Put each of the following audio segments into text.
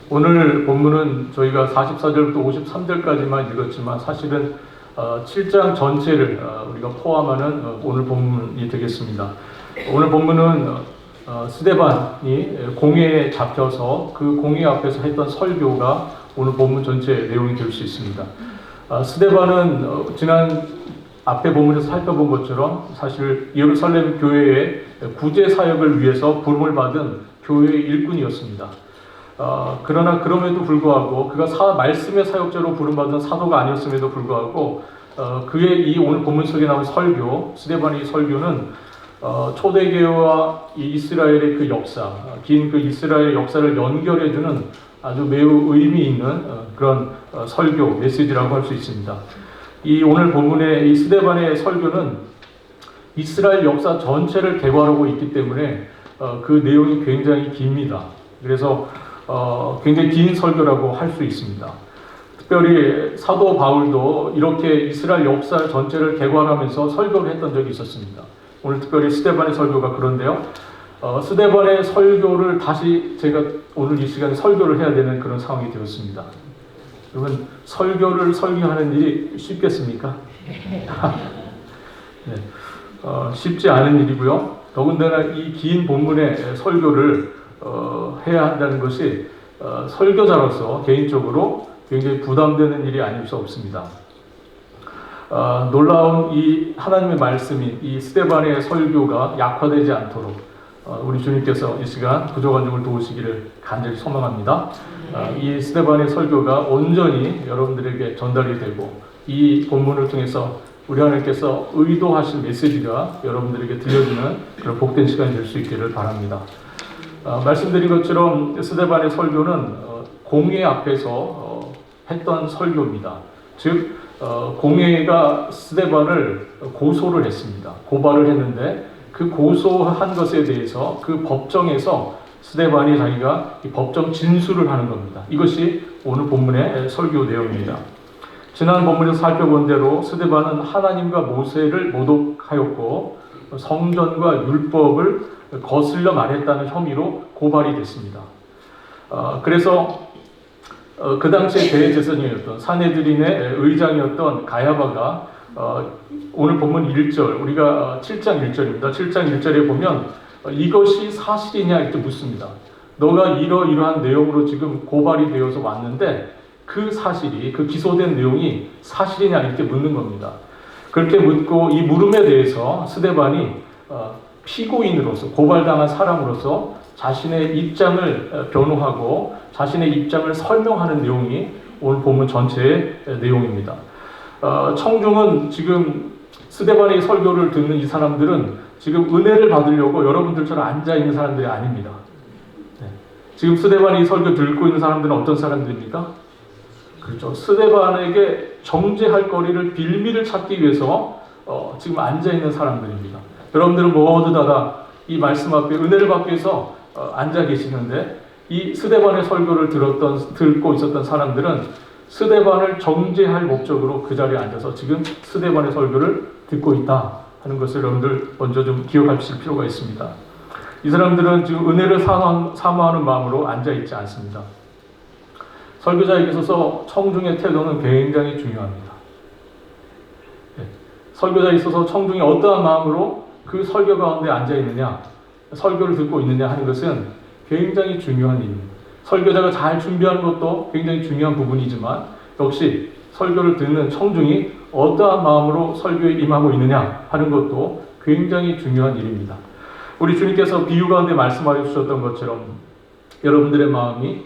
오늘 본문은 저희가 44절부터 53절까지만 읽었지만 사실은 7장 전체를 우리가 포함하는 오늘 본문이 되겠습니다. 오늘 본문은 스데반이 공회에 잡혀서 그 공회 앞에서 했던 설교가 오늘 본문 전체 내용이 될 수 있습니다. 스데반은 지난 앞에 본문에서 살펴본 것처럼 사실 예루살렘 교회의 구제 사역을 위해서 부름을 받은 교회의 일꾼이었습니다. 그러나 그럼에도 불구하고 그가 말씀의 사역자로 부름받은 사도가 아니었음에도 불구하고 그의 이 오늘 본문 속에 나온 설교, 스데반의 설교는 초대교회와 이 이스라엘의 그 역사, 긴 그 이스라엘 역사를 연결해주는 아주 매우 의미 있는 그런 설교, 메시지라고 할 수 있습니다. 이 오늘 본문의 이 스데반의 설교는 이스라엘 역사 전체를 개괄하고 있기 때문에 그 내용이 굉장히 깁니다. 그래서 굉장히 긴 설교라고 할 수 있습니다. 특별히 사도 바울도 이렇게 이스라엘 역사 전체를 개괄하면서 설교를 했던 적이 있었습니다. 오늘 특별히 스데반의 설교가 그런데요. 스데반의 설교를 다시 제가 오늘 이 시간에 설교를 해야 되는 그런 상황이 되었습니다. 여러분, 설교를 설교하는 일이 쉽겠습니까? 네, 쉽지 않은 일이고요. 더군다나 이 긴 본문의 설교를 해야 한다는 것이 설교자로서 개인적으로 굉장히 부담되는 일이 아닐 수 없습니다. 놀라운 이 하나님의 말씀인 이 스데반의 설교가 약화되지 않도록 우리 주님께서 이 시간 구조관중을 도우시기를 간절히 소망합니다. 이 스데반의 설교가 온전히 여러분들에게 전달이 되고 이 본문을 통해서 우리 하나님께서 의도하신 메시지가 여러분들에게 들려주는 그런 복된 시간이 될 수 있기를 바랍니다. 말씀드린 것처럼 스데반의 설교는 공회 앞에서 했던 설교입니다. 즉 공회가 스데반을 고소를 했습니다. 고발을 했는데 그 고소한 것에 대해서 그 법정에서 스데반이 자기가 이 법정 진술을 하는 겁니다. 이것이 오늘 본문의 설교 내용입니다. 지난 본문에서 살펴본 대로 스데반은 하나님과 모세를 모독하였고 성전과 율법을 거슬려 말했다는 혐의로 고발이 됐습니다. 그래서 그 당시에 대제사장이었던 사네드린의 의장이었던 가야바가 오늘 본문 1절, 우리가 7장 1절입니다. 7장 1절에 보면 이것이 사실이냐 이렇게 묻습니다. 너가 이러이러한 내용으로 지금 고발이 되어서 왔는데 그 사실이, 그 기소된 내용이 사실이냐 이렇게 묻는 겁니다. 그렇게 묻고 이 물음에 대해서 스데반이 피고인으로서, 고발당한 사람으로서 자신의 입장을 변호하고 자신의 입장을 설명하는 내용이 오늘 본문 전체의 내용입니다. 청중은 지금 스데반의 설교를 듣는 이 사람들은 지금 은혜를 받으려고 여러분들처럼 앉아있는 사람들이 아닙니다. 네. 지금 스데반의 설교 듣고 있는 사람들은 어떤 사람들입니까? 그렇죠. 스데반에게 정죄할 거리를 빌미를 찾기 위해서 지금 앉아있는 사람들입니다. 여러분들은 모두 다 이 말씀 앞에 은혜를 받기 위해서 앉아 계시는데 이 스데반의 설교를 듣고 있었던 사람들은 스데반을 정죄할 목적으로 그 자리에 앉아서 지금 스데반의 설교를 듣고 있다 하는 것을 여러분들 먼저 좀 기억하실 필요가 있습니다. 이 사람들은 지금 은혜를 사모하는 마음으로 앉아있지 않습니다. 설교자에게 있어서 청중의 태도는 굉장히 중요합니다. 네. 설교자에 있어서 청중이 어떠한 마음으로 그 설교 가운데 앉아있느냐, 설교를 듣고 있느냐 하는 것은 굉장히 중요한 일입니다. 설교자가 잘 준비하는 것도 굉장히 중요한 부분이지만 역시 설교를 듣는 청중이 어떠한 마음으로 설교에 임하고 있느냐 하는 것도 굉장히 중요한 일입니다. 우리 주님께서 비유 가운데 말씀하여 주셨던 것처럼 여러분들의 마음이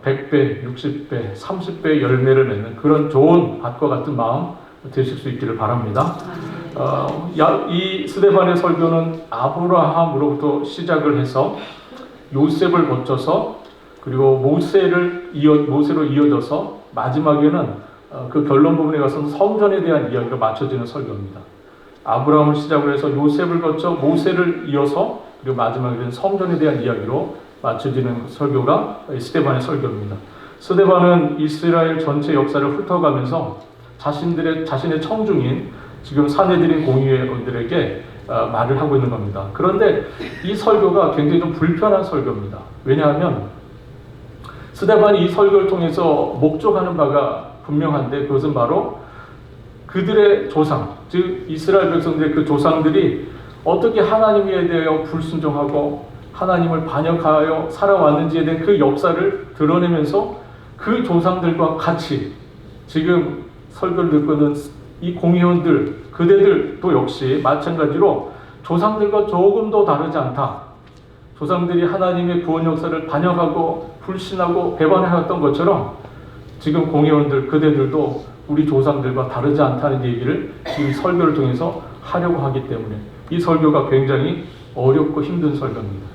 100배, 60배, 30배의 열매를 맺는 그런 좋은 밭과 같은 마음 되실 수 있기를 바랍니다. 이 스데반의 설교는 아브라함으로부터 시작을 해서 요셉을 거쳐서 그리고 모세로 이어져서 마지막에는 그 결론 부분에 가서는 성전에 대한 이야기가 맞춰지는 설교입니다. 아브라함을 시작으로 해서 요셉을 거쳐 모세를 이어서 그리고 마지막에는 성전에 대한 이야기로 맞춰지는 설교가 스데반의 설교입니다. 스데반은 이스라엘 전체 역사를 훑어가면서 자신의 청중인 지금 사내들인 공의원들에게 말을 하고 있는 겁니다. 그런데 이 설교가 굉장히 좀 불편한 설교입니다. 왜냐하면 스데반이 이 설교를 통해서 목적하는 바가 분명한데, 그것은 바로 그들의 조상, 즉 이스라엘 백성들의 그 조상들이 어떻게 하나님에 대하여 불순종하고 하나님을 반역하여 살아왔는지에 대한 그 역사를 드러내면서 그 조상들과 같이 지금 설교를 듣고 있는 이 공의원들, 그대들도 역시 마찬가지로 조상들과 조금 더 다르지 않다. 조상들이 하나님의 구원 역사를 반역하고 불신하고 배반해왔던 것처럼 지금 공의원들, 그대들도 우리 조상들과 다르지 않다는 얘기를 지금 설교를 통해서 하려고 하기 때문에 이 설교가 굉장히 어렵고 힘든 설교입니다.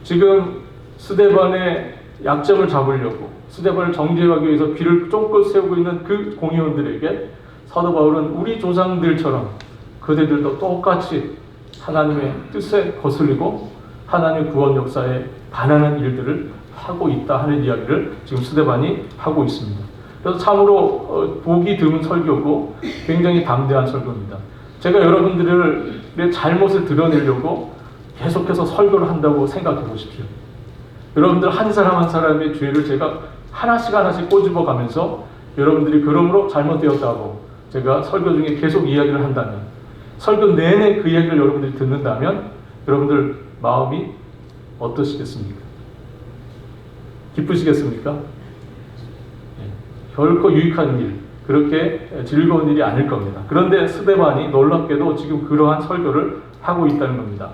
지금 스데반의 약점을 잡으려고 스데반을 정죄하기 위해서 귀를 쫑긋 세우고 있는 그 공의원들에게 사도 바울은 우리 조상들처럼 그대들도 똑같이 하나님의 뜻에 거슬리고 하나님의 구원 역사에 반하는 일들을 하고 있다 하는 이야기를 지금 스데반이 하고 있습니다. 그래서 참으로 보기 드문 설교고 굉장히 담대한 설교입니다. 제가 여러분들의 잘못을 드러내려고 계속해서 설교를 한다고 생각해 보십시오. 여러분들 한 사람 한 사람의 죄를 제가 하나씩 꼬집어 가면서 여러분들이 그러므로 잘못되었다고 제가 설교 중에 계속 이야기를 한다면, 설교 내내 그 이야기를 여러분들이 듣는다면 여러분들 마음이 어떠시겠습니까? 기쁘시겠습니까? 결코 유익한 일, 그렇게 즐거운 일이 아닐 겁니다. 그런데 스데반이 놀랍게도 지금 그러한 설교를 하고 있다는 겁니다.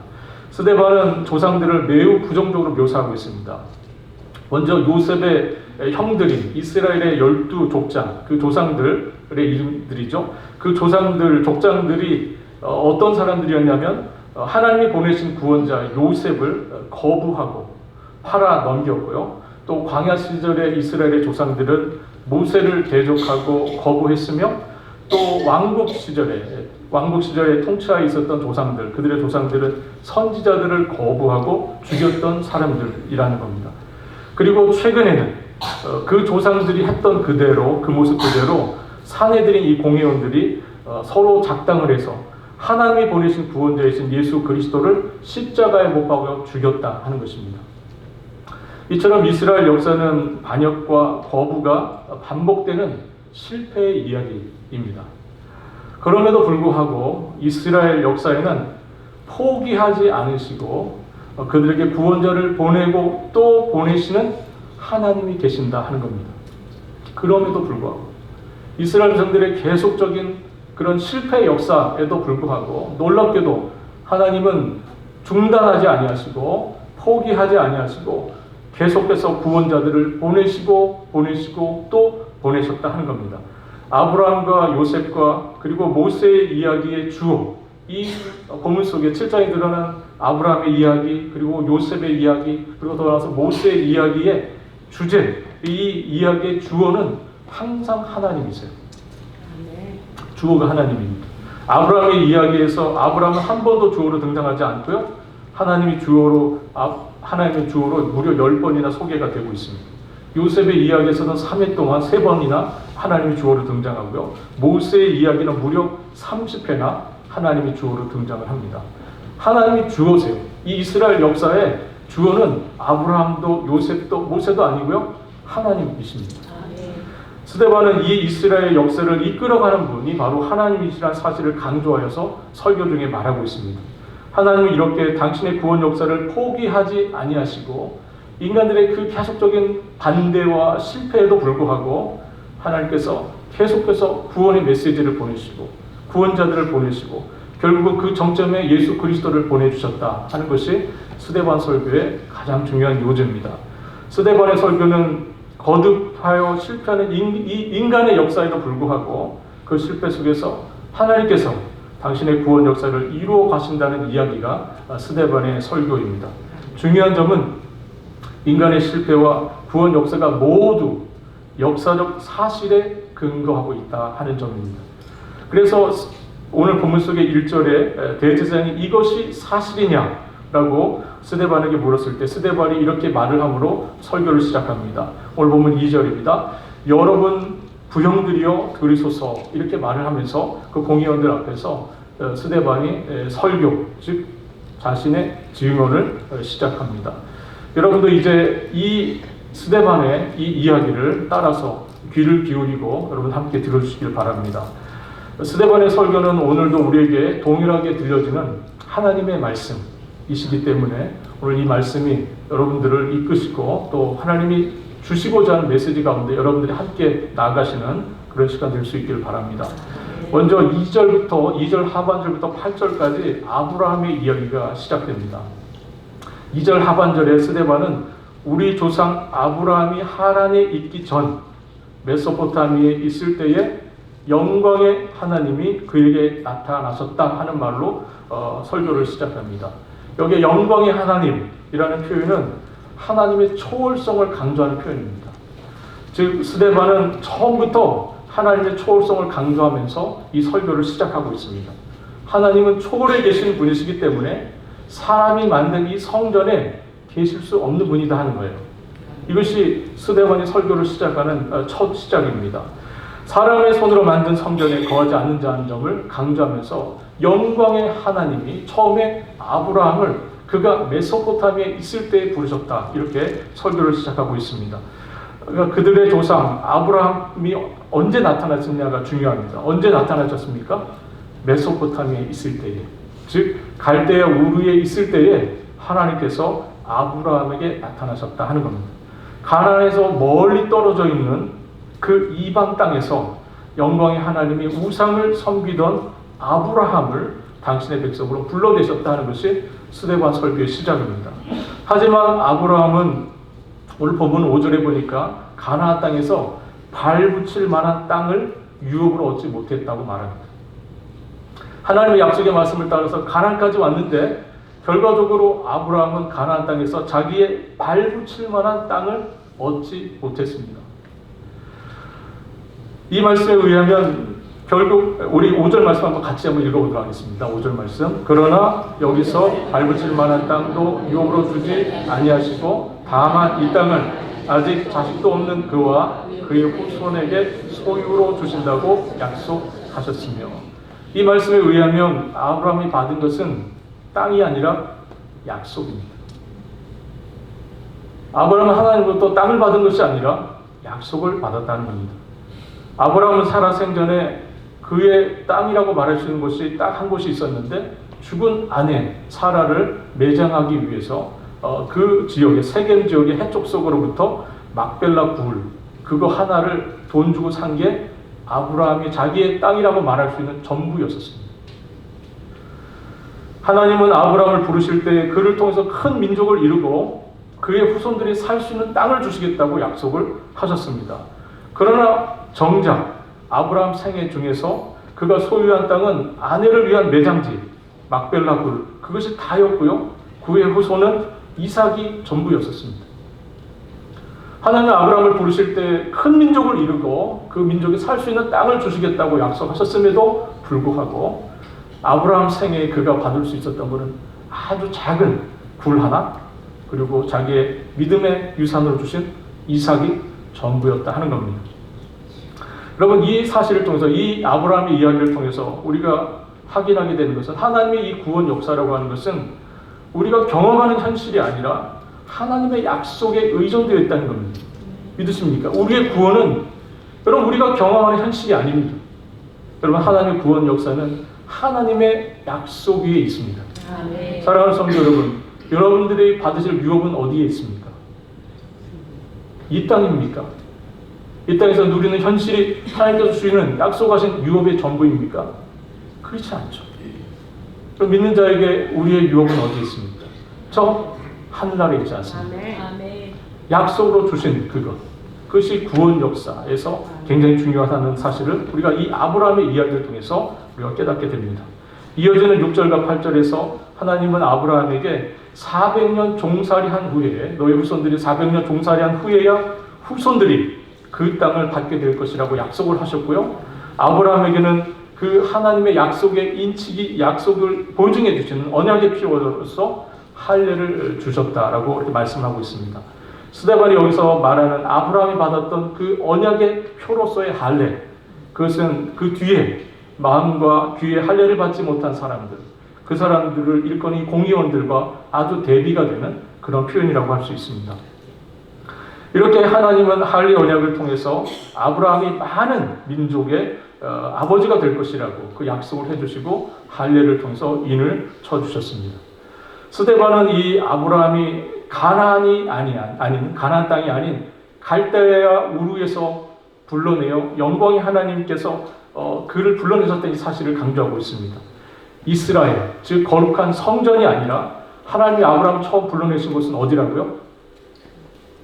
스데반은 조상들을 매우 부정적으로 묘사하고 있습니다. 먼저 요셉의 형들인 이스라엘의 12족장, 그 조상들의 이름들이죠. 그 조상들, 족장들이 어떤 사람들이었냐면 하나님이 보내신 구원자 요셉을 거부하고 팔아 넘겼고요. 또 광야 시절의 이스라엘의 조상들은 모세를 대적하고 거부했으며, 또 왕국 시절에 통치하에 있었던 조상들, 그들의 조상들은 선지자들을 거부하고 죽였던 사람들이라는 겁니다. 그리고 최근에는 그 조상들이 했던 그대로, 그 모습 그대로 사내들인 이 공회원들이 서로 작당을 해서 하나님이 보내신 구원자이신 예수 그리스도를 십자가에 못 박아 죽였다 하는 것입니다. 이처럼 이스라엘 역사는 반역과 거부가 반복되는 실패의 이야기입니다. 그럼에도 불구하고 이스라엘 역사에는 포기하지 않으시고 그들에게 구원자를 보내고 또 보내시는 하나님이 계신다 하는 겁니다. 그럼에도 불구하고 이스라엘 백성들의 계속적인 그런 실패 역사에도 불구하고 놀랍게도 하나님은 중단하지 아니하시고 포기하지 아니하시고 계속해서 구원자들을 보내시고 또 보내셨다 하는 겁니다. 아브라함과 요셉과 그리고 모세의 이야기의 주어, 이 본문 속에 7장에 드러난 아브라함의 이야기, 그리고 요셉의 이야기, 그리고 더 나아가서 모세의 이야기의 주제, 이 이야기의 주어는 항상 하나님이세요. 주어가 하나님입니다. 아브라함의 이야기에서 아브라함은 한 번도 주어로 등장하지 않고요. 하나님의 주어로 무려 10번이나 소개가 되고 있습니다. 요셉의 이야기에서는 3회 동안 3번이나 하나님의 주어로 등장하고요. 모세의 이야기는 무려 30회나 하나님의 주어로 등장을 합니다. 하나님이 주어세요. 이 이스라엘 역사의 주어는 아브라함도 요셉도 모세도 아니고요. 하나님이십니다. 스데반은 이 이스라엘 역사를 이끌어가는 분이 바로 하나님이시라는 사실을 강조하여서 설교 중에 말하고 있습니다. 하나님은 이렇게 당신의 구원 역사를 포기하지 아니하시고 인간들의 그 계속적인 반대와 실패에도 불구하고 하나님께서 계속해서 구원의 메시지를 보내시고 구원자들을 보내시고 결국은 그 정점에 예수 그리스도를 보내주셨다 하는 것이 스데반 설교의 가장 중요한 요지입니다. 스데반의 설교는 거듭하여 실패하는 이 인간의 역사에도 불구하고 그 실패 속에서 하나님께서 당신의 구원 역사를 이루어 가신다는 이야기가 스데반의 설교입니다. 중요한 점은 인간의 실패와 구원 역사가 모두 역사적 사실에 근거하고 있다 하는 점입니다. 그래서 오늘 본문 속의 1절에 대제사장이 이것이 사실이냐라고 스데반에게 물었을 때 스데반이 이렇게 말을 함으로 설교를 시작합니다. 오늘 본문 2절입니다. 여러분 부형들이여 들으소서, 이렇게 말을 하면서 그 공의원들 앞에서 스데반이 설교, 즉 자신의 증언을 시작합니다. 여러분도 이제 이 스데반의 이 이야기를 따라서 귀를 기울이고 여러분 함께 들어주시길 바랍니다. 스데반의 설교는 오늘도 우리에게 동일하게 들려지는 하나님의 말씀이시기 때문에 오늘 이 말씀이 여러분들을 이끄시고 또 하나님이 주시고자 하는 메시지 가운데 여러분들이 함께 나아가시는 그런 시간 될 수 있기를 바랍니다. 먼저 2절 하반절부터 8절까지 아브라함의 이야기가 시작됩니다. 2절 하반절에 스데반은 우리 조상 아브라함이 하란에 있기 전 메소포타미아에 있을 때에 영광의 하나님이 그에게 나타나셨다 하는 말로 설교를 시작합니다. 여기에 영광의 하나님이라는 표현은 하나님의 초월성을 강조하는 표현입니다. 즉 스데반은 처음부터 하나님의 초월성을 강조하면서 이 설교를 시작하고 있습니다. 하나님은 초월에 계신 분이시기 때문에 사람이 만든 이 성전에 계실 수 없는 분이다 하는 거예요. 이것이 스데반이 설교를 시작하는 첫 시작입니다. 사람의 손으로 만든 성전에 거하지 않는 자는 점을 강조하면서 영광의 하나님이 처음에 아브라함을 그가 메소포타미아에 있을 때 부르셨다, 이렇게 설교를 시작하고 있습니다. 그러니까 그들의 조상 아브라함이 언제 나타났느냐가 중요합니다. 언제 나타나셨습니까? 메소포타미아에 있을 때에, 즉 갈대아 우르에 있을 때에 하나님께서 아브라함에게 나타나셨다 하는 겁니다. 가나안에서 멀리 떨어져 있는 그 이방 땅에서 영광의 하나님이 우상을 섬기던 아브라함을 당신의 백성으로 불러내셨다 하는 것이 스데반 설교의 시작입니다. 하지만 아브라함은 오늘 본문 5절에 보니까 가나안 땅에서 발붙일 만한 땅을 유업으로 얻지 못했다고 말합니다. 하나님의 약속의 말씀을 따라서 가나안까지 왔는데 결과적으로 아브라함은 가나안 땅에서 자기의 발붙일 만한 땅을 얻지 못했습니다. 이 말씀에 의하면 결국 우리 5절 말씀 한번 같이 한번 읽어보도록 하겠습니다. 5절 말씀. 그러나 여기서 발붙일 만한 땅도 유업으로 주지 아니하시고 다만 이 땅을 아직 자식도 없는 그와 그의 후손에게 소유로 주신다고 약속하셨으며, 이 말씀에 의하면 아브라함이 받은 것은 땅이 아니라 약속입니다. 아브라함은 하나님으로부터 땅을 받은 것이 아니라 약속을 받았다는 겁니다. 아브라함은 살아 생전에 그의 땅이라고 말할 수 있는 곳이 딱 한 곳이 있었는데 죽은 아내 사라를 매장하기 위해서 그 지역의 세겜 지역의 해쪽 속으로부터 막벨라 굴 그거 하나를 돈 주고 산 게 아브라함이 자기의 땅이라고 말할 수 있는 전부였었습니다. 하나님은 아브라함을 부르실 때 그를 통해서 큰 민족을 이루고 그의 후손들이 살 수 있는 땅을 주시겠다고 약속을 하셨습니다. 그러나 정작 아브라함 생애 중에서 그가 소유한 땅은 아내를 위한 매장지 막벨라 굴 그것이 다였고요. 그의 후손은 이삭이 전부였었습니다. 하나님은 아브라함을 부르실 때 큰 민족을 이루고 그 민족이 살 수 있는 땅을 주시겠다고 약속하셨음에도 불구하고 아브라함 생애에 그가 받을 수 있었던 것은 아주 작은 굴 하나, 그리고 자기의 믿음의 유산으로 주신 이삭이 전부였다 하는 겁니다. 여러분, 이 사실을 통해서, 이 아브라함의 이야기를 통해서 우리가 확인하게 되는 것은 하나님의 이 구원 역사라고 하는 것은 우리가 경험하는 현실이 아니라 하나님의 약속에 의존되어 있다는 겁니다. 믿으십니까? 우리의 구원은 여러분 우리가 경험하는 현실이 아닙니다. 여러분, 하나님의 구원 역사는 하나님의 약속 위에 있습니다. 아멘. 사랑하는 성도 여러분, 여러분들이 받으실 유업은 어디에 있습니까? 이 땅입니까? 이 땅에서 누리는 현실이 하나님께서 주시는 약속하신 유업의 전부입니까? 그렇지 않죠. 그럼 믿는 자에게 우리의 유업은 어디에 있습니까? 저 하늘나라에 있지 않습니까? 아멘. 약속으로 주신 그것이 구원 역사에서 굉장히 중요하다는 사실을 우리가 이 아브라함의 이야기를 통해서 우리가 깨닫게 됩니다. 이어지는 6절과 8절에서 하나님은 아브라함에게 400년 종살이한 후에, 너의 후손들이 400년 종살이한 후에야 후손들이 그 땅을 받게 될 것이라고 약속을 하셨고요. 아브라함에게는 그 하나님의 약속의 인치기, 약속을 보증해 주시는 언약의 피로서 할례를 주셨다라고 이렇게 말씀하고 있습니다. 스데반이 여기서 말하는 아브라함이 받았던 그 언약의 표로서의 할례, 그것은 그 뒤에 마음과 귀에 할례를 받지 못한 사람들, 그 사람들을 일컫는 공의원들과 아주 대비가 되는 그런 표현이라고 할 수 있습니다. 이렇게 하나님은 할례 언약을 통해서 아브라함이 많은 민족의 아버지가 될 것이라고 그 약속을 해주시고 할례를 통해서 인을 쳐주셨습니다. 스데반은 이 아브라함이 가나안이 아닌 가나안 땅이 아닌 갈대아 우르에서 불러내어 영광의 하나님께서 그를 불러내셨던 이 사실을 강조하고 있습니다. 이스라엘, 즉 거룩한 성전이 아니라 하나님이 아브라함을 처음 불러내신 곳은 어디라고요?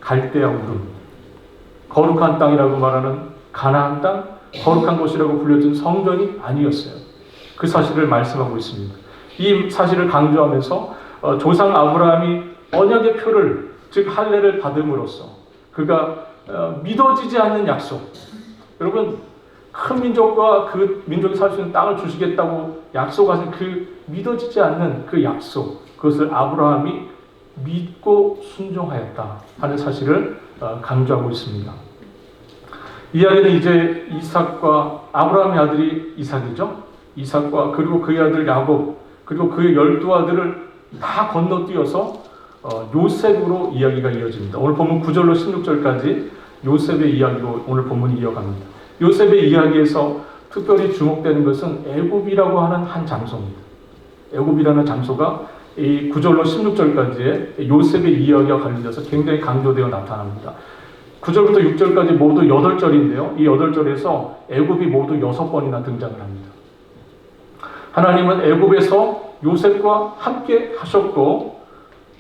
갈대아 우르. 거룩한 땅이라고 말하는 가나안 땅, 거룩한 곳이라고 불려진 성전이 아니었어요. 그 사실을 말씀하고 있습니다. 이 사실을 강조하면서 조상 아브라함이 언약의 표를, 즉 할례를 받음으로써 그가 믿어지지 않는 약속, 여러분 큰 민족과 그 민족이 살 수 있는 땅을 주시겠다고 약속하신 그 믿어지지 않는 그 약속, 그것을 아브라함이 믿고 순종하였다 하는 사실을 강조하고 있습니다. 이야기는 이제 이삭과 아브라함의 아들이 이삭이죠. 이삭과 그리고 그의 아들 야곱 그리고 그의 12아들을 다 건너뛰어서 요셉으로 이야기가 이어집니다. 오늘 본문 9절로 16절까지 요셉의 이야기로 오늘 본문이 이어갑니다. 요셉의 이야기에서 특별히 주목되는 것은 애굽이라고 하는 한 장소입니다. 애굽이라는 장소가 이 9절로 16절까지의 요셉의 이야기와 관련돼서 굉장히 강조되어 나타납니다. 9절부터 6절까지 모두 8절인데요. 이 8절에서 애굽이 모두 6번이나 등장을 합니다. 하나님은 애굽에서 요셉과 함께 하셨고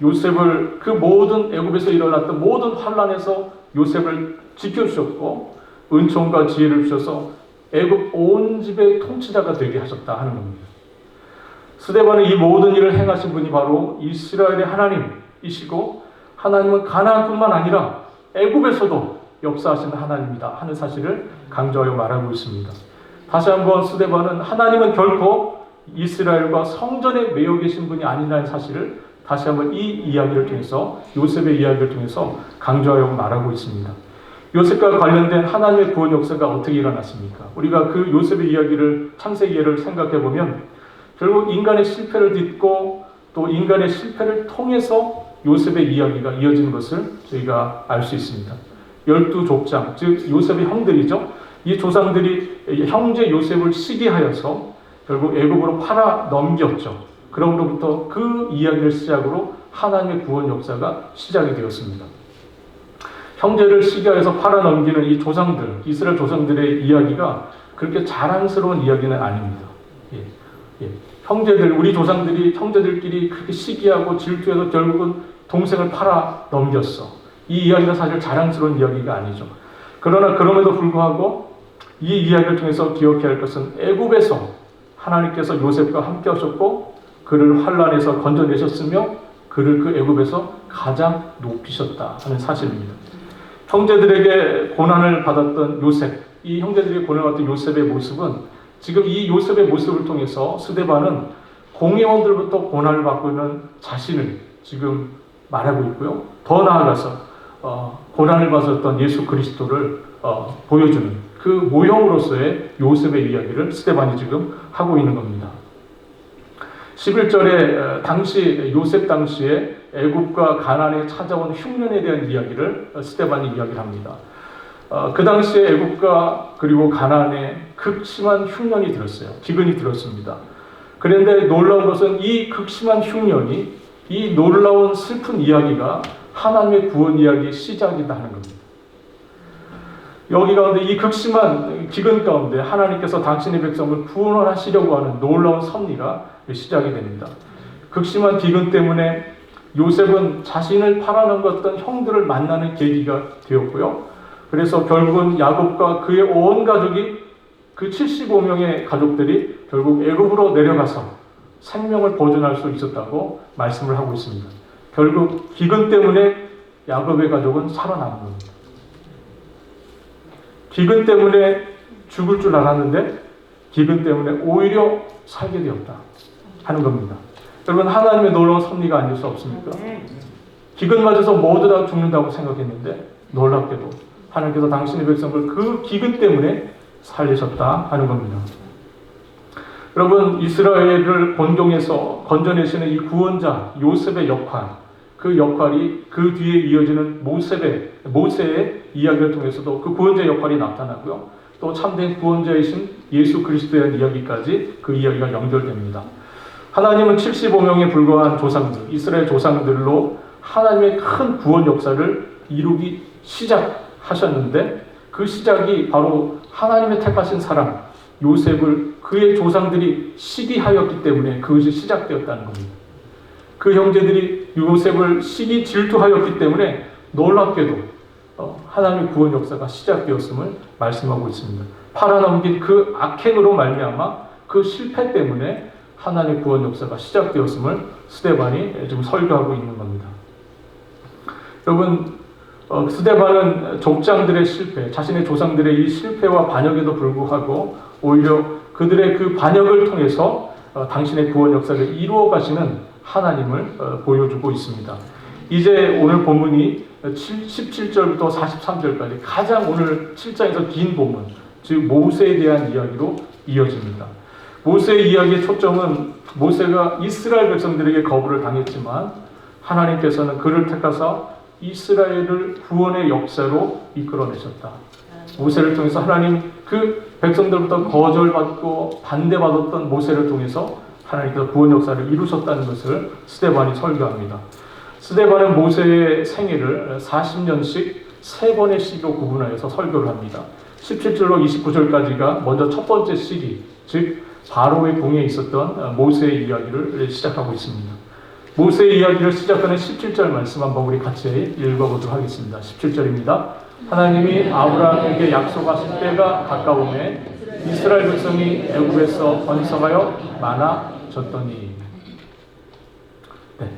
요셉을 그 모든 애굽에서 일어났던 모든 환난에서 요셉을 지켜주셨고 은총과 지혜를 주셔서 애굽 온 집의 통치자가 되게 하셨다 하는 겁니다. 스데반은 이 모든 일을 행하신 분이 바로 이스라엘의 하나님이시고 하나님은 가나안뿐만 아니라 애굽에서도 역사하시는 하나님이다 하는 사실을 강조하여 말하고 있습니다. 다시 한번 스데반은 하나님은 결코 이스라엘과 성전에 매여 계신 분이 아니라는 사실을 다시 한번 이 이야기를 통해서 요셉의 이야기를 통해서 강조하여 말하고 있습니다. 요셉과 관련된 하나님의 구원 역사가 어떻게 일어났습니까? 우리가 그 요셉의 이야기를 창세기를 생각해 보면 결국 인간의 실패를 딛고 또 인간의 실패를 통해서 요셉의 이야기가 이어지는 것을 저희가 알 수 있습니다. 12족장, 즉 요셉의 형들이죠. 이 조상들이 형제 요셉을 시기하여서 결국 애굽으로 팔아 넘겼죠. 그로부터 그 이야기를 시작으로 하나님의 구원 역사가 시작이 되었습니다. 형제를 시기하여서 팔아 넘기는 이 조상들, 이스라엘 조상들의 이야기가 그렇게 자랑스러운 이야기는 아닙니다. 형제들, 우리 조상들이 형제들끼리 그렇게 시기하고 질투해서 결국은 동생을 팔아 넘겼어. 이 이야기가 사실 자랑스러운 이야기가 아니죠. 그러나 그럼에도 불구하고 이 이야기를 통해서 기억해야 할 것은 애굽에서 하나님께서 요셉과 함께 하셨고 그를 환난에서 건져내셨으며 그를 그 애굽에서 가장 높이셨다 하는 사실입니다. 형제들에게 고난을 받았던 요셉, 이 형제들에게 고난을 받았던 요셉의 모습은 지금 이 요셉의 모습을 통해서 스데반은 공회원들부터 고난을 받고 있는 자신을 지금 말하고 있고요. 더 나아가서 고난을 받았던 예수 그리스도를 보여주는 그 모형으로서의 요셉의 이야기를 스데반이 지금 하고 있는 겁니다. 11절에 당시 요셉 당시에 애굽과 가나안에 찾아온 흉년에 대한 이야기를 스데반이 이야기를 합니다. 그 당시에 애굽과 그리고 가나안에 극심한 흉년이 들었어요. 기근이 들었습니다. 그런데 놀라운 것은 이 극심한 흉년이 이 놀라운 슬픈 이야기가 하나님의 구원 이야기의 시작이다 하는 겁니다. 여기 가운데 이 극심한 기근 가운데 하나님께서 당신의 백성을 구원하시려고 하는 놀라운 섭리가 시작이 됩니다. 극심한 기근 때문에 요셉은 자신을 팔아넘겼던 형들을 만나는 계기가 되었고요. 그래서 결국은 야곱과 그의 온 가족이 그 75명의 가족들이 결국 애굽으로 내려가서 생명을 보존할 수 있었다고 말씀을 하고 있습니다. 결국 기근 때문에 야곱의 가족은 살아남은 겁니다. 기근 때문에 죽을 줄 알았는데 기근 때문에 오히려 살게 되었다 하는 겁니다. 여러분 하나님의 놀라운 섭리가 아닐 수 없습니까? 기근 맞아서 모두 다 죽는다고 생각했는데 놀랍게도 하나님께서 당신의 백성을 그 기근 때문에 살리셨다 하는 겁니다. 여러분 이스라엘을 곤경에서 건져내시는 이 구원자 요셉의 역할, 그 역할이 그 뒤에 이어지는 모세의 이야기를 통해서도 그 구원자 역할이 나타나고요. 또 참된 구원자이신 예수 그리스도에 대한 이야기까지 그 이야기가 연결됩니다. 하나님은 75명에 불과한 조상들, 이스라엘 조상들로 하나님의 큰 구원 역사를 이루기 시작하셨는데 그 시작이 바로 하나님의 택하신 사람 요셉을 그의 조상들이 시기하였기 때문에 그것이 시작되었다는 겁니다. 그 형제들이 요셉을 시기 질투하였기 때문에 놀랍게도 하나님의 구원 역사가 시작되었음을 말씀하고 있습니다. 팔아넘긴 그 악행으로 말미암아 그 실패 때문에 하나님의 구원 역사가 시작되었음을 스데반이 지금 설교하고 있는 겁니다. 여러분, 스데반은 족장들의 실패, 자신의 조상들의 이 실패와 반역에도 불구하고 오히려 그들의 그 반역을 통해서 당신의 구원 역사를 이루어 가시는 하나님을 보여주고 있습니다. 이제 오늘 본문이 17절부터 43절까지 가장 오늘 7장에서 긴 본문, 즉 모세에 대한 이야기로 이어집니다. 모세의 이야기의 초점은 모세가 이스라엘 백성들에게 거부를 당했지만 하나님께서는 그를 택하사 이스라엘을 구원의 역사로 이끌어내셨다. 모세를 통해서 하나님 그 백성들부터 거절받고 반대받았던 모세를 통해서 하나님께서 구원 역사를 이루셨다는 것을 스데반이 설교합니다. 스데반은 모세의 생애를 40년씩 3번의 시기로 구분하여서 설교를 합니다. 17절로 29절까지가 먼저 첫 번째 시기, 즉 바로의 궁에 있었던 모세의 이야기를 시작하고 있습니다. 모세의 이야기를 시작하는 17절 말씀 한번 우리 같이 읽어보도록 하겠습니다. 17절입니다. 하나님이 아브라함에게 약속하신 때가 가까우매 이스라엘 백성이 애굽에서 번성하여 많아졌더니. 네.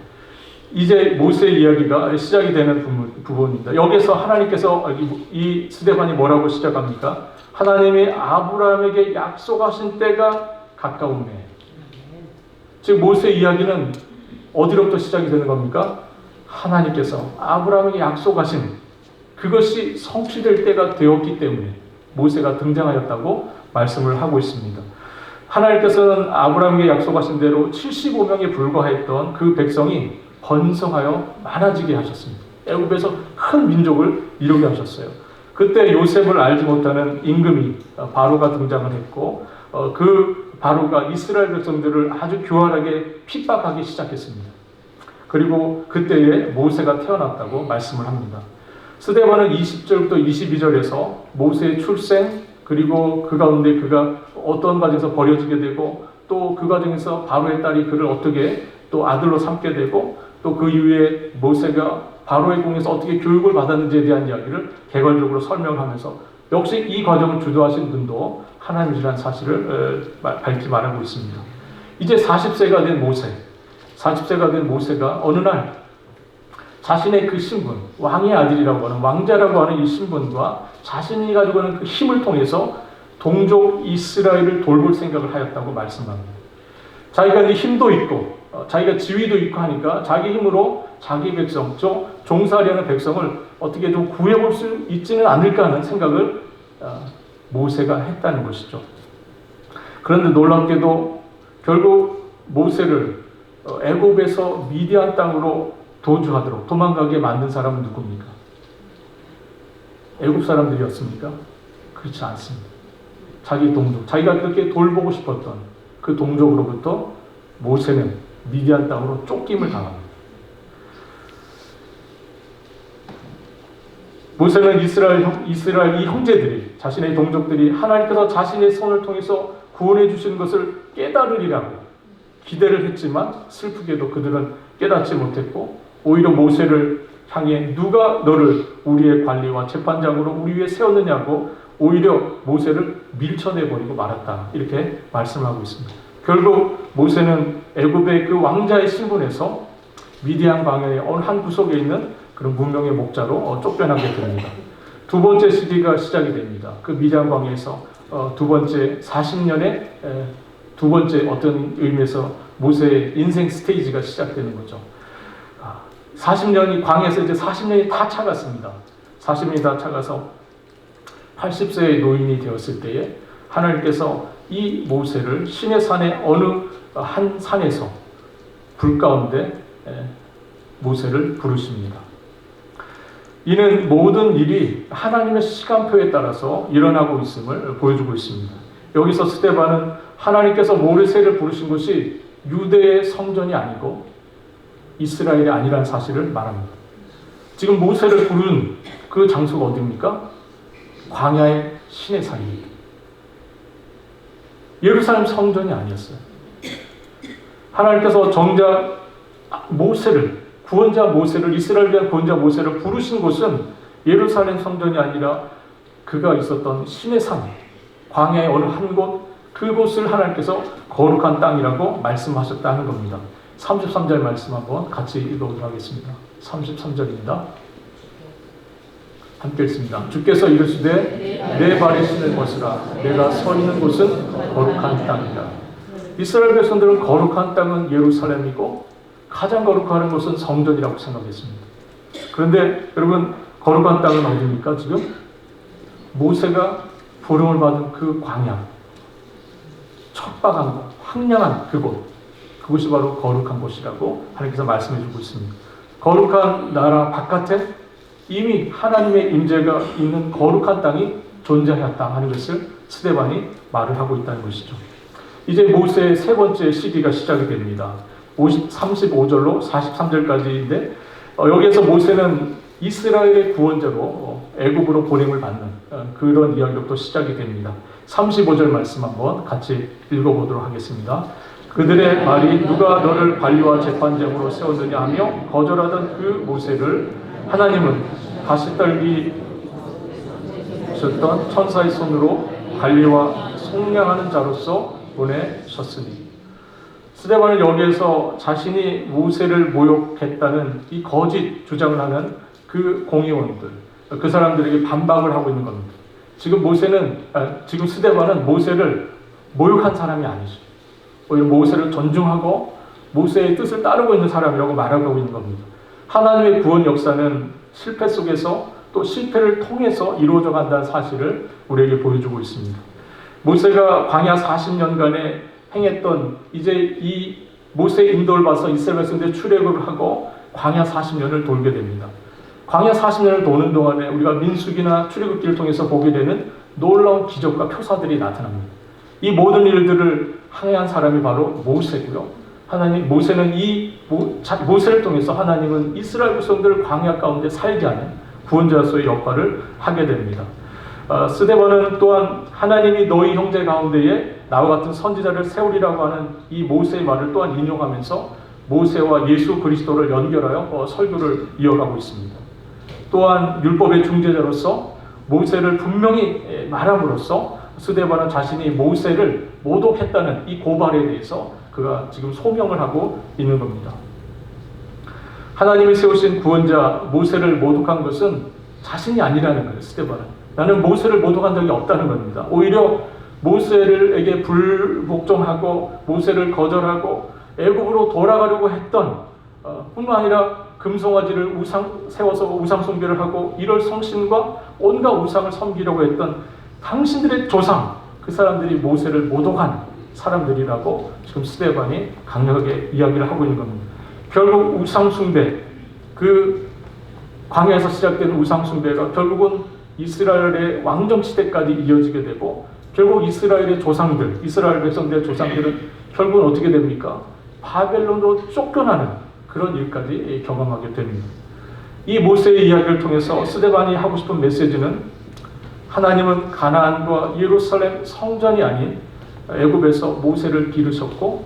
이제 모세의 이야기가 시작이 되는 부분입니다. 여기서 하나님께서 이 스데반이 뭐라고 시작합니까? 하나님이 아브라함에게 약속하신 때가 가까우매. 즉 모세의 이야기는 어디로부터 시작이 되는 겁니까? 하나님께서 아브라함에게 약속하신 그것이 성취될 때가 되었기 때문에 모세가 등장하였다고 말씀을 하고 있습니다. 하나님께서는 아브라함에게 약속하신 대로 75명에 불과했던 그 백성이 번성하여 많아지게 하셨습니다. 애굽에서 큰 민족을 이루게 하셨어요. 그때 요셉을 알지 못하는 임금이 바로가 등장을 했고 그 바로가 이스라엘 백성들을 아주 교활하게 핍박하기 시작했습니다. 그리고 그때에 모세가 태어났다고 말씀을 합니다. 스데반은 20절부터 22절에서 모세의 출생 그리고 그 가운데 그가 어떤 과정에서 버려지게 되고 또 그 과정에서 바로의 딸이 그를 어떻게 또 아들로 삼게 되고 또 그 이후에 모세가 바로의 궁에서 어떻게 교육을 받았는지에 대한 이야기를 개괄적으로 설명하면서 역시 이 과정을 주도하신 분도 하나님이라는 사실을 밝히 말하고 있습니다. 이제 40세가 된 모세가 어느 날 자신의 그 신분, 왕의 아들이라고 하는 왕자라고 하는 이 신분과 자신이 가지고 있는 그 힘을 통해서 동족 이스라엘을 돌볼 생각을 하였다고 말씀합니다. 자기가 이제 힘도 있고 자기가 지위도 있고 하니까 자기 힘으로 자기 백성, 종살이하는 백성을 어떻게 좀 구해볼 수 있지는 않을까 하는 생각을 모세가 했다는 것이죠. 그런데 놀랍게도 결국 모세를 애굽에서 미디안 땅으로 도주하도록 도망가게 만든 사람은 누굽니까? 애굽 사람들이었습니까? 그렇지 않습니다. 자기 동족, 자기가 그렇게 돌보고 싶었던 그 동족으로부터 모세는 미디안 땅으로 쫓김을 당합니다. 모세는 이스라엘 이 형제들이 자신의 동족들이 하나님께서 자신의 손을 통해서 구원해 주시는 것을 깨달으리라고 기대를 했지만 슬프게도 그들은 깨닫지 못했고 오히려 모세를 향해 누가 너를 우리의 관리와 재판장으로 우리 위에 세웠느냐고 오히려 모세를 밀쳐내버리고 말았다. 이렇게 말씀하고 있습니다. 결국 모세는 애굽의 그 왕자의 신분에서 미디안 광야의 어느 한 구석에 있는 그런 문명의 목자로 쫓겨나게 됩니다. 두 번째 시기가 시작이 됩니다. 그 미디안 광야에서 두 번째 40년의 두 번째 어떤 의미에서 모세의 인생 스테이지가 시작되는 거죠. 40년이 광야에서 이제 40년이 다 차갔습니다. 40년이 다 차가서 80세의 노인이 되었을 때에 하나님께서 이 모세를 시내산의 어느 한 산에서 불 가운데 모세를 부르십니다. 이는 모든 일이 하나님의 시간표에 따라서 일어나고 있음을 보여주고 있습니다. 여기서 스데반은 하나님께서 모세를 부르신 곳이 유대의 성전이 아니고 이스라엘이 아니라는 사실을 말합니다. 지금 모세를 부른 그 장소가 어디입니까? 광야의 시내산입니다. 예루살렘 성전이 아니었어요. 하나님께서 정작 모세를, 구원자 모세를, 이스라엘 위한 구원자 모세를 부르신 곳은 예루살렘 성전이 아니라 그가 있었던 시내산, 광야의 어느 한 곳, 그곳을 하나님께서 거룩한 땅이라고 말씀하셨다는 겁니다. 33절 말씀 한번 같이 읽어보도록 하겠습니다. 33절입니다. 함께 읽습니다. 주께서 이르시되 내 발에 신을 벗으라. 내가 서 있는 곳은 거룩한 땅이라. 이스라엘 백성들은 거룩한 땅은 예루살렘이고 가장 거룩한 곳은 성전이라고 생각했습니다. 그런데 여러분, 거룩한 땅은 어디입니까? 지금 모세가 부름을 받은 그 광야, 척박한 곳, 황량한 그곳, 그곳이 바로 거룩한 곳이라고 하나님께서 말씀해 주고 있습니다. 거룩한 나라 바깥에 이미 하나님의 임재가 있는 거룩한 땅이 존재했다 하는 것을 스데반이 말을 하고 있다는 것이죠. 이제 모세의 세 번째 시기가 시작이 됩니다. 35절로 43절까지인데 여기에서 모세는 이스라엘의 구원자로 애굽으로 보냄을 받는 그런 이야기부터 시작이 됩니다. 35절 말씀 한번 같이 읽어보도록 하겠습니다. 그들의 말이 누가 너를 관리와 재판장으로 세웠느냐 하며 거절하던 그 모세를 하나님은 가시떨기 셨던 천사의 손으로 관리와 속량하는 자로서 보내셨으니. 스데반은 여기에서 자신이 모세를 모욕했다는 이 거짓 주장을 하는 그 공의원들, 그 사람들에게 반박을 하고 있는 겁니다. 지금 스데반은 모세를 모욕한 사람이 아니죠. 오히려 모세를 존중하고 모세의 뜻을 따르고 있는 사람이라고 말하고 있는 겁니다. 하나님의 구원 역사는 실패 속에서 또 실패를 통해서 이루어져 간다는 사실을 우리에게 보여주고 있습니다. 모세가 광야 40년간에 행했던 이제 이 모세의 인도를 봐서 이스라엘 백성들이 출애굽을 하고 광야 40년을 돌게 됩니다. 광야 40년을 도는 동안에 우리가 민수기나 출애굽기를 통해서 보게 되는 놀라운 기적과 표사들이 나타납니다. 이 모든 일들을 항해한 사람이 바로 모세고요. 모세는 모세를 통해서 하나님은 이스라엘 백성들을 광야 가운데 살게 하는 구원자로서의 역할을 하게 됩니다. 스데반은 또한 하나님이 너희 형제 가운데에 나와 같은 선지자를 세우리라고 하는 이 모세의 말을 또한 인용하면서 모세와 예수 그리스도를 연결하여 설교를 이어가고 있습니다. 또한 율법의 중재자로서 모세를 분명히 말함으로써 스데반은 자신이 모세를 모독했다는 이 고발에 대해서 그가 지금 소명을 하고 있는 겁니다. 하나님이 세우신 구원자 모세를 모독한 것은 자신이 아니라는 거예요. 스데반은 나는 모세를 모독한 적이 없다는 겁니다. 오히려 모세에게 불복종하고 모세를 거절하고 애굽으로 돌아가려고 했던 뿐만 아니라 금송아지를 세워서 우상 숭배를 하고 이럴 성신과 온갖 우상을 섬기려고 했던 당신들의 조상, 그 사람들이 모세를 모독한 사람들이라고 지금 스데반이 강력하게 이야기를 하고 있는 겁니다. 결국 우상 숭배, 그 광야에서 시작된 우상 숭배가 결국은 이스라엘의 왕정 시대까지 이어지게 되고 결국 이스라엘 백성들의 조상들은 결국은 어떻게 됩니까? 바벨론으로 쫓겨나는 그런 일까지 경험하게 됩니다. 이 모세의 이야기를 통해서 스데반이 하고 싶은 메시지는 하나님은 가나안과 예루살렘 성전이 아닌 애굽에서 모세를 기르셨고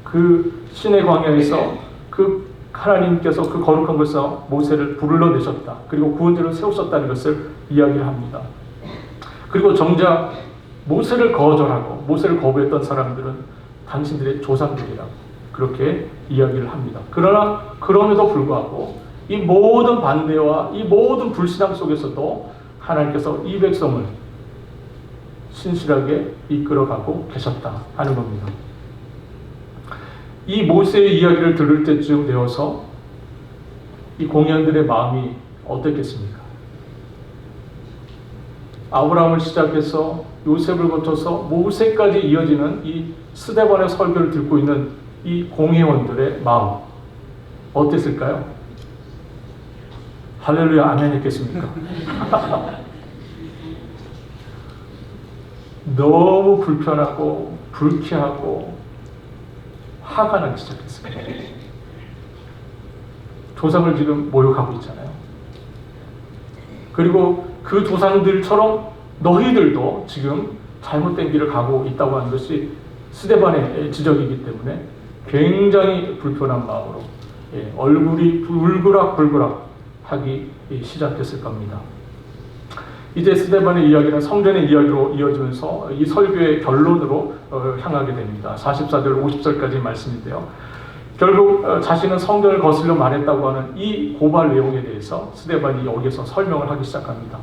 그 시내 광야에서 그 하나님께서 그 거룩한 곳에서 모세를 불러내셨다. 그리고 구원자를 세우셨다는 것을 이야기를 합니다. 그리고 정작 모세를 거절하고 모세를 거부했던 사람들은 당신들의 조상들이라고 그렇게 이야기를 합니다. 그러나 그럼에도 불구하고 이 모든 반대와 이 모든 불신앙 속에서도 하나님께서 이 백성을 신실하게 이끌어가고 계셨다 하는 겁니다. 이 모세의 이야기를 들을 때쯤 되어서 이 공회원들의 마음이 어땠겠습니까? 아브라함을 시작해서 요셉을 거쳐서 모세까지 이어지는 이 스데반의 설교를 듣고 있는 이 공회원들의 마음 어땠을까요? 할렐루야 아멘 했겠습니까? 너무 불편하고 불쾌하고 화가 나기 시작했습니다. 조상을 지금 모욕하고 있잖아요. 그리고 그 조상들처럼 너희들도 지금 잘못된 길을 가고 있다고 하는 것이 스데반의 지적이기 때문에 굉장히 불편한 마음으로 얼굴이 울그락불그락 하기 시작했을 겁니다. 이제 스데반의 이야기는 성전의 이야기로 이어지면서 이 설교의 결론으로 향하게 됩니다. 44절 50절까지 말씀인데요. 결국 자신은 성전을 거슬려 말했다고 하는 이 고발 내용에 대해서 스데반이 여기서 설명을 하기 시작합니다.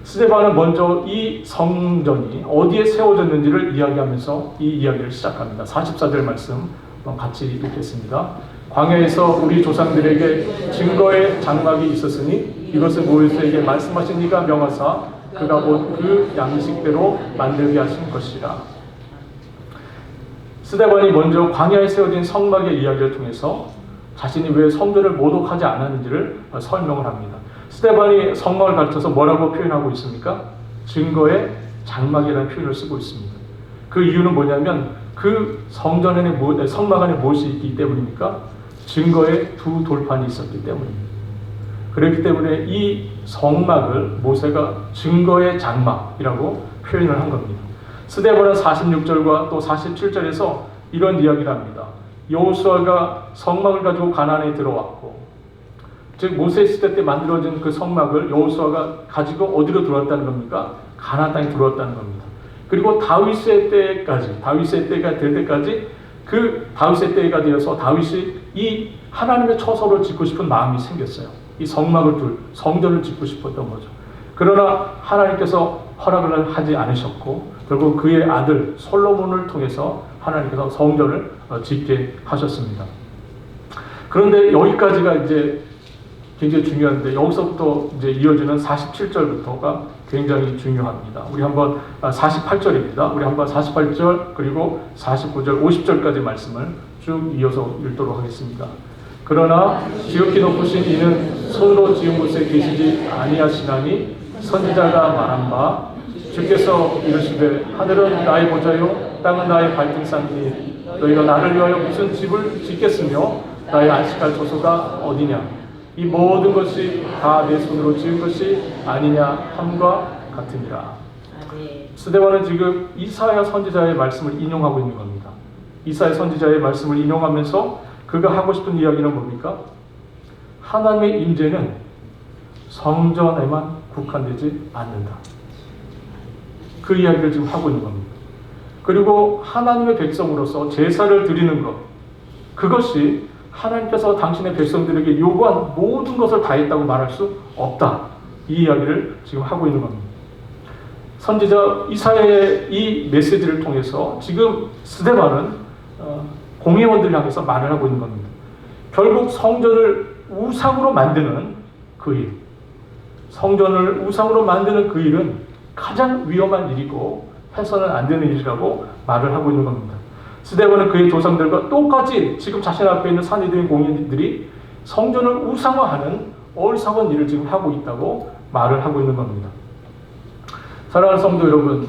스데반은 먼저 이 성전이 어디에 세워졌는지를 이야기하면서 이 이야기를 시작합니다. 44절 말씀 같이 읽겠습니다. 광야에서 우리 조상들에게 증거의 장막이 있었으니 이것을 모세에게 말씀하신 이가 명하사 그가 곧 그 양식대로 만들게 하신 것이라. 스데반이 먼저 광야에 세워진 성막의 이야기를 통해서 자신이 왜 성전을 모독하지 않았는지를 설명을 합니다. 스데반이 성막을 가르쳐서 뭐라고 표현하고 있습니까? 증거의 장막이라는 표현을 쓰고 있습니다. 그 이유는 뭐냐면 그 성막 안에 무엇이 있기 때문입니까? 증거의 두 돌판이 있었기 때문입니다. 그렇기 때문에 이 성막을 모세가 증거의 장막이라고 표현을 한 겁니다. 스데반은 46절과 또 47절에서 이런 이야기를 합니다. 여호수아가 성막을 가지고 가나안에 들어왔고, 즉 모세 시대 때 만들어진 그 성막을 여호수아가 가지고 어디로 들어왔다는 겁니까? 가나안 땅에 들어왔다는 겁니다. 그리고 다윗의 때가 될 때까지 그 다윗의 때가 되어서 다윗이 이 하나님의 처소를 짓고 싶은 마음이 생겼어요. 이 성전을 짓고 싶었던 거죠. 그러나 하나님께서 허락을 하지 않으셨고 결국 그의 아들 솔로몬을 통해서 하나님께서 성전을 짓게 하셨습니다. 그런데 여기까지가 이제 굉장히 중요한데 여기서부터 이제 이어지는 47절부터가 굉장히 중요합니다. 우리 한번 48절입니다. 우리 한번 48절 그리고 49절 50절까지 말씀을 쭉 이어서 읽도록 하겠습니다. 그러나 지극히 높으신 이는 손으로 지은 곳에 계시지 아니하시나니 선지자가 말한 바 주께서 이르시되 하늘은 나의 보좌요 땅은 나의 발등상이니 너희가 나를 위하여 무슨 집을 짓겠으며 나의 안식할 조소가 어디냐. 이 모든 것이 다 내 손으로 지은 것이 아니냐 함과 같으니라. 스데반은 지금 이사야 선지자의 말씀을 인용하고 있는 겁니다. 이사야 선지자의 말씀을 인용하면서 그가 하고 싶은 이야기는 뭡니까? 하나님의 임재는 성전에만 국한되지 않는다. 그 이야기를 지금 하고 있는 겁니다. 그리고 하나님의 백성으로서 제사를 드리는 것, 그것이 하나님께서 당신의 백성들에게 요구한 모든 것을 다 했다고 말할 수 없다. 이 이야기를 지금 하고 있는 겁니다. 선지자 이사야의 이 메시지를 통해서 지금 스데반은 공회원들을 향해서 말을 하고 있는 겁니다. 결국 성전을 우상으로 만드는 그 일, 성전을 우상으로 만드는 그 일은 가장 위험한 일이고 해서는 안 되는 일이라고 말을 하고 있는 겁니다. 스데반은 그의 조상들과 똑같이 지금 자신 앞에 있는 산이들인 공인들이 성전을 우상화하는 어리석은 일을 지금 하고 있다고 말을 하고 있는 겁니다. 사랑하는 성도 여러분,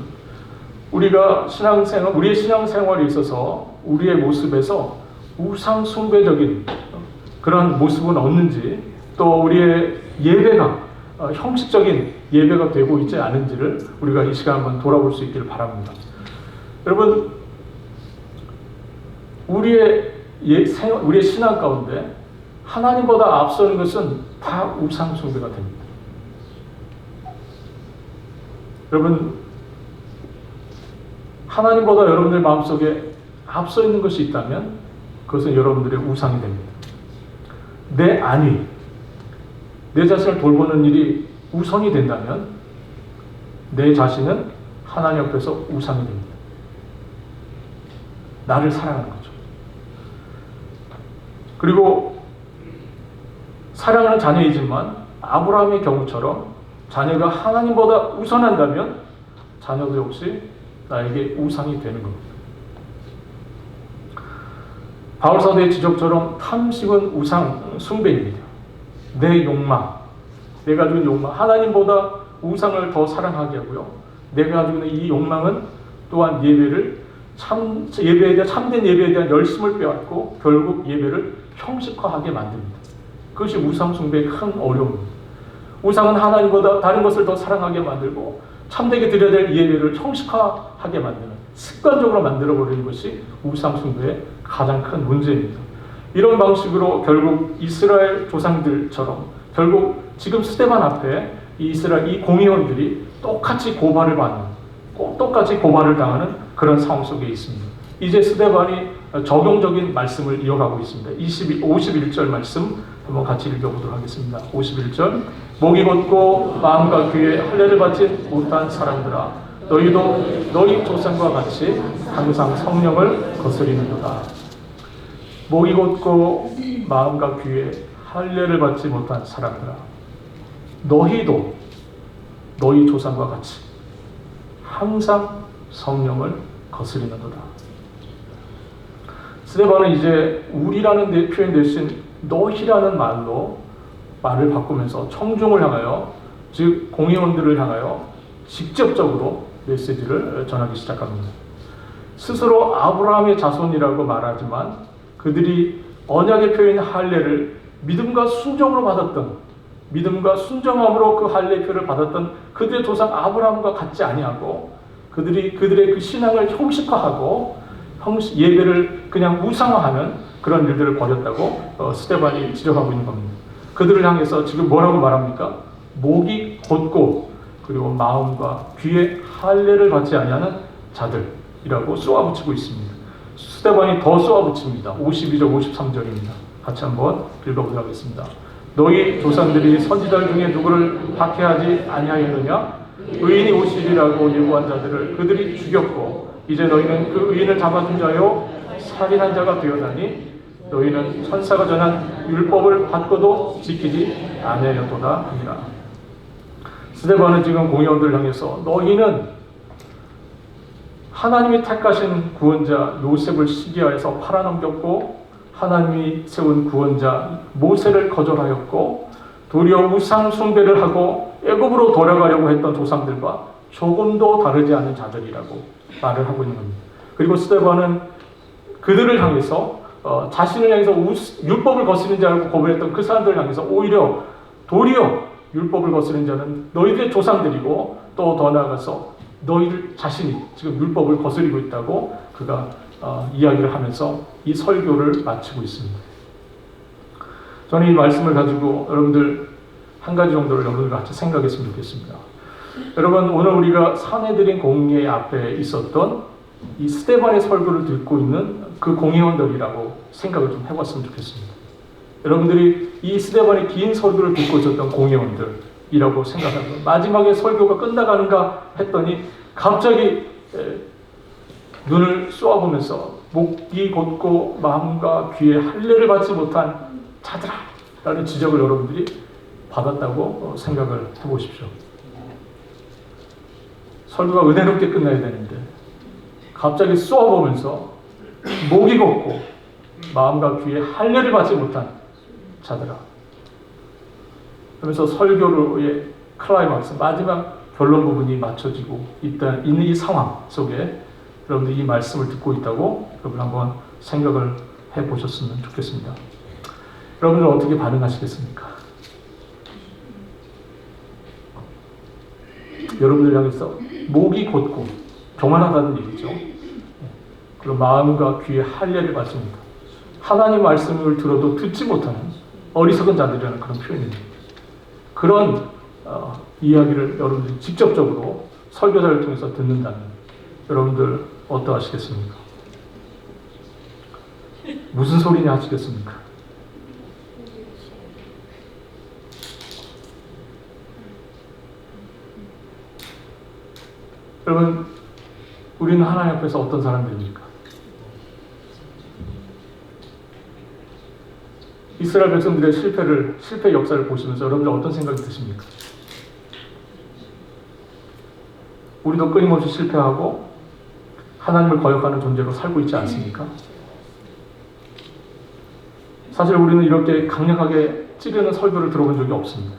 우리의 신앙생활에 있어서 우리의 모습에서 우상 숭배적인 그런 모습은 없는지, 또 우리의 예배가 형식적인 예배가 되고 있지 않은지를 우리가 이 시간 한번 돌아볼 수 있기를 바랍니다. 여러분, 우리의 신앙 가운데 하나님보다 앞서는 것은 다 우상 숭배가 됩니다. 여러분, 하나님보다 여러분들 마음속에 앞서 있는 것이 있다면 그것은 여러분들의 우상이 됩니다. 내 안위, 내 자신을 돌보는 일이 우선이 된다면 내 자신은 하나님 앞에서 우상이 됩니다. 나를 사랑하는 거죠. 그리고 사랑하는 자녀이지만 아브라함의 경우처럼 자녀가 하나님보다 우선한다면 자녀도 역시 나에게 우상이 되는 겁니다. 바울 사도의 지적처럼 탐심은 우상 숭배입니다. 내 욕망, 내가 가지고 있는 욕망, 하나님보다 우상을 더 사랑하게 하고요. 내가 가지고 있는 이 욕망은 또한 예배에 대한 참된 예배에 대한 열심을 빼앗고 결국 예배를 형식화하게 만듭니다. 그것이 우상 숭배의 큰 어려움입니다. 우상은 하나님보다 다른 것을 더 사랑하게 만들고 참되게 드려야 될 예배를 형식화하게 만드는, 습관적으로 만들어버리는 것이 우상 숭배의 가장 큰 문제입니다. 이런 방식으로 결국 이스라엘 조상들처럼 결국 지금 스데반 앞에 이 이스라엘 이 공의원들이 똑같이 고발을 당하는 그런 상황 속에 있습니다. 이제 스데반이 적용적인 말씀을 이어가고 있습니다. 51절 말씀 한번 같이 읽어보도록 하겠습니다. 51절, 목이 곧고 마음과 귀에 할례를 받지 못한 사람들아, 너희도 너희 조상과 같이 항상 성령을 거스리는도다. 목이 곧고 마음과 귀에 할례를 받지 못한 사람들아, 너희도 너희 조상과 같이 항상 성령을 거스리는도다. 스데반은 이제 우리라는 표현 대신 너희라는 말을 바꾸면서 청중을 향하여, 즉 공의원들을 향하여 직접적으로 메시지를 전하기 시작합니다. 스스로 아브라함의 자손이라고 말하지만 그들이 언약의 표현 할례를 믿음과 순종으로 받았던, 믿음과 순종함으로 그 할례표를 받았던 그들의 조상 아브라함과 같지 아니하고 그들의 그 신앙을 형식화하고 예배를 그냥 우상화하는 그런 일들을 벌였다고 스데반이 지적하고 있는 겁니다. 그들을 향해서 지금 뭐라고 말합니까? 목이 곧고 그리고 마음과 귀에 할례를 받지 아니하는 자들이라고 쏘아붙이고 있습니다. 스데반이 더 쏘아붙입니다. 52절, 53절입니다. 같이 한번 읽어보도록 하겠습니다. 너희 조상들이 선지자들 중에 누구를 박해하지 아니하였느냐? 의인이 오시리라고 예고한 자들을 그들이 죽였고 이제 너희는 그 의인을 잡아준 자요 살인한 자가 되었나니 너희는 천사가 전한 율법을 받고도 지키지 아니하였도다 하니라. 스데반은 지금 공의원들을 향해서 너희는 하나님이 택하신 구원자 요셉을 시기하여서 팔아넘겼고 하나님이 세운 구원자 모세를 거절하였고 도리어 우상 숭배를 하고 애굽으로 돌아가려고 했던 조상들과 조금도 다르지 않은 자들이라고 말을 하고 있는 겁니다. 그리고 스데반은 그들을 향해서 자신을 향해서 율법을 거스린 자라고 고백했던 그 사람들을 향해서 오히려 도리어 율법을 거스린 자는 너희들의 조상들이고 또 더 나아가서 너희들 자신이 지금 율법을 거스리고 있다고 그가 이야기를 하면서 이 설교를 마치고 있습니다. 저는 이 말씀을 가지고 여러분들 한 가지 정도를 여러분들과 같이 생각했으면 좋겠습니다. 여러분, 오늘 우리가 사내들인 공예 앞에 있었던 이 스데반의 설교를 듣고 있는 그 공의원들이라고 생각을 좀 해봤으면 좋겠습니다. 여러분들이 이 스데반의 긴 설교를 듣고 있었던 공의원들이라고 생각합니다. 마지막에 설교가 끝나가는가 했더니 갑자기 눈을 쏘아보면서 목이 곧고 마음과 귀에 할례를 받지 못한 자들아 라는 지적을 여러분들이 받았다고 생각을 해보십시오. 설교가 은혜롭게 끝나야 되는데 갑자기 쏘아보면서 목이 곧고 마음과 귀에 할례를 받지 못한 자들아 그러면서 설교의 클라이막스 마지막 결론 부분이 맞춰지고 있는 이 상황 속에 여러분들이 이 말씀을 듣고 있다고 여러분 한번 생각을 해보셨으면 좋겠습니다. 여러분들 어떻게 반응하시겠습니까? 여러분들 향해서 목이 곧고 교만하다는 얘기죠. 그리고 마음과 귀에 할례를 받습니다. 하나님 말씀을 들어도 듣지 못하는 어리석은 자들이라는 그런 표현입니다. 그런 이야기를 여러분들이 직접적으로 설교자를 통해서 듣는다면 여러분들 어떠하시겠습니까? 무슨 소리냐 하시겠습니까? 여러분, 우리는 하나님 앞에서 어떤 사람들입니까? 이스라엘 백성들의 실패 역사를 보시면서 여러분들 어떤 생각이 드십니까? 우리도 끊임없이 실패하고 하나님을 거역하는 존재로 살고 있지 않습니까? 사실 우리는 이렇게 강력하게 찌르는 설교를 들어본 적이 없습니다.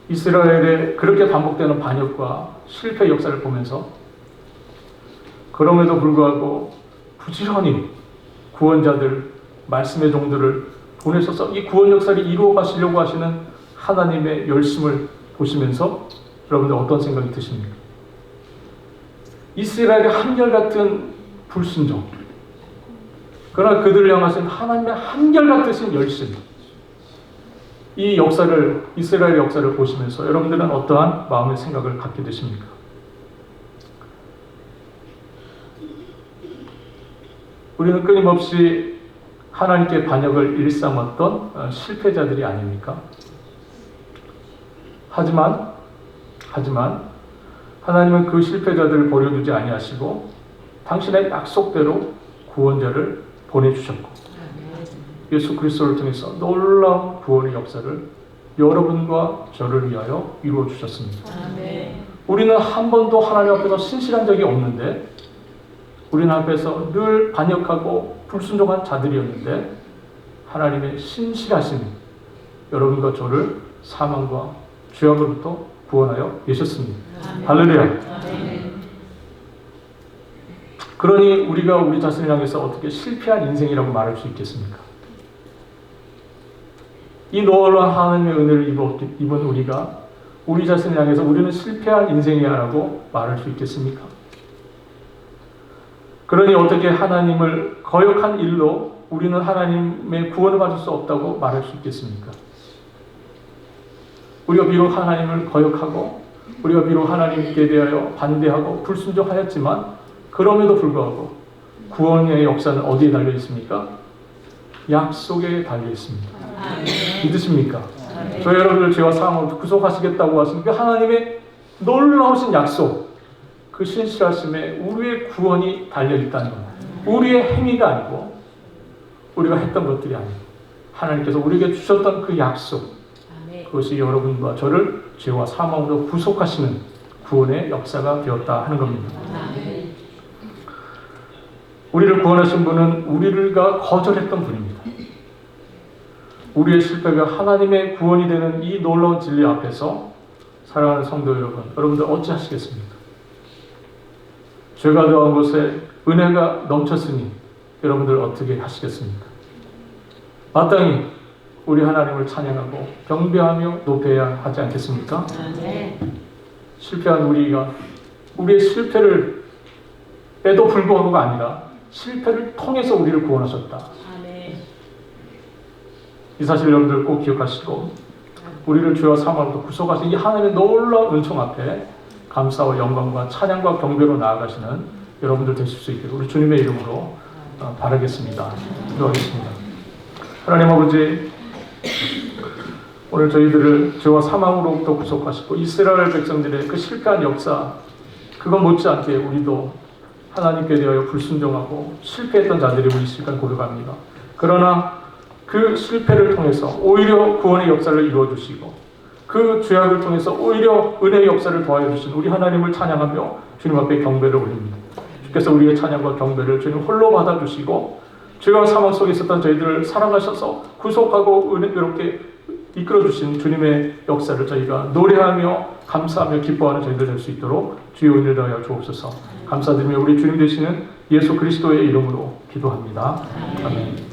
이스라엘의 그렇게 반복되는 반역과 실패 역사를 보면서 그럼에도 불구하고 부지런히 구원자들, 말씀의 종들을 보내셔서 이 구원 역사를 이루어 가시려고 하시는 하나님의 열심을 보시면서 여러분들 어떤 생각이 드십니까? 이스라엘의 한결같은 불순종, 그러나 그들을 향하신 하나님의 한결같으신 열심, 이 역사를, 이스라엘의 역사를 보시면서 여러분들은 어떠한 마음의 생각을 갖게 되십니까? 우리는 끊임없이 하나님께 반역을 일삼았던 실패자들이 아닙니까? 하지만 하나님은 그 실패자들을 버려두지 아니하시고 당신의 약속대로 구원자를 보내주셨고 예수 그리스도를 통해서 놀라운 구원의 역사를 여러분과 저를 위하여 이루어 주셨습니다. 우리는 한 번도 하나님 앞에서 신실한 적이 없는데, 우리는 앞에서 늘 반역하고 불순종한 자들이었는데 하나님의 신실하심이 여러분과 저를 사망과 죄악으로부터 구원하여 계셨습니다. 할렐루야. 그러니 우리가 우리 자신을 향해서 어떻게 실패한 인생이라고 말할 수 있겠습니까? 이 놀라운 하나님의 은혜를 입은 우리가 우리 자신을 향해서 우리는 실패한 인생이야 라고 말할 수 있겠습니까? 그러니 어떻게 하나님을 거역한 일로 우리는 하나님의 구원을 받을 수 없다고 말할 수 있겠습니까? 우리가 비록 하나님을 거역하고 우리가 비록 하나님께 대하여 반대하고 불순종하였지만 그럼에도 불구하고 구원의 역사는 어디에 달려 있습니까? 약속에 달려 있습니다. 믿으십니까? 저 여러분을 죄와 사망으로 구속하시겠다고 하신 그 하나님의 놀라우신 약속, 그 신실하심에 우리의 구원이 달려있다는 겁니다. 우리의 행위가 아니고 우리가 했던 것들이 아니고 하나님께서 우리에게 주셨던 그 약속, 그것이 여러분과 저를 죄와 사망으로 구속하시는 구원의 역사가 되었다 하는 겁니다. 우리를 구원하신 분은 우리가 거절했던 분입니다. 우리의 실패가 하나님의 구원이 되는 이 놀라운 진리 앞에서 사랑하는 성도 여러분, 여러분들 어찌하시겠습니까? 죄가 더한 곳에 은혜가 넘쳤으니 여러분들 어떻게 하시겠습니까? 마땅히 우리 하나님을 찬양하고 경배하며 높여야 하지 않겠습니까? 실패한 우리가 우리의 실패를 에도 불구하고가 아니라 실패를 통해서 우리를 구원하셨다. 이 사실 여러분들 꼭 기억하시고 우리를 죄와 사망으로부터 구속하신 이 하나님의 놀라운 은총 앞에 감사와 영광과 찬양과 경배로 나아가시는 여러분들 되실 수 있도록 우리 주님의 이름으로 바라겠습니다. 기도하겠습니다. 하나님 아버지, 오늘 저희들을 죄와 사망으로부터 구속하시고 이스라엘 백성들의 그 실패한 역사, 그것 못지않게 우리도 하나님께 대하여 불순종하고 실패했던 자들이 우리 시간 고백합니다. 그러나 그 실패를 통해서 오히려 구원의 역사를 이루어주시고 그 죄악을 통해서 오히려 은혜의 역사를 더하여주신 우리 하나님을 찬양하며 주님 앞에 경배를 올립니다. 주께서 우리의 찬양과 경배를 주님 홀로 받아주시고 죄와 사망 속에 있었던 저희들을 사랑하셔서 구속하고 은혜롭게 이끌어주신 주님의 역사를 저희가 노래하며 감사하며 기뻐하는 저희들 될 수 있도록 주의 은혜를 더하여 주옵소서. 감사드리며 우리 주님 되시는 예수 그리스도의 이름으로 기도합니다. 아멘.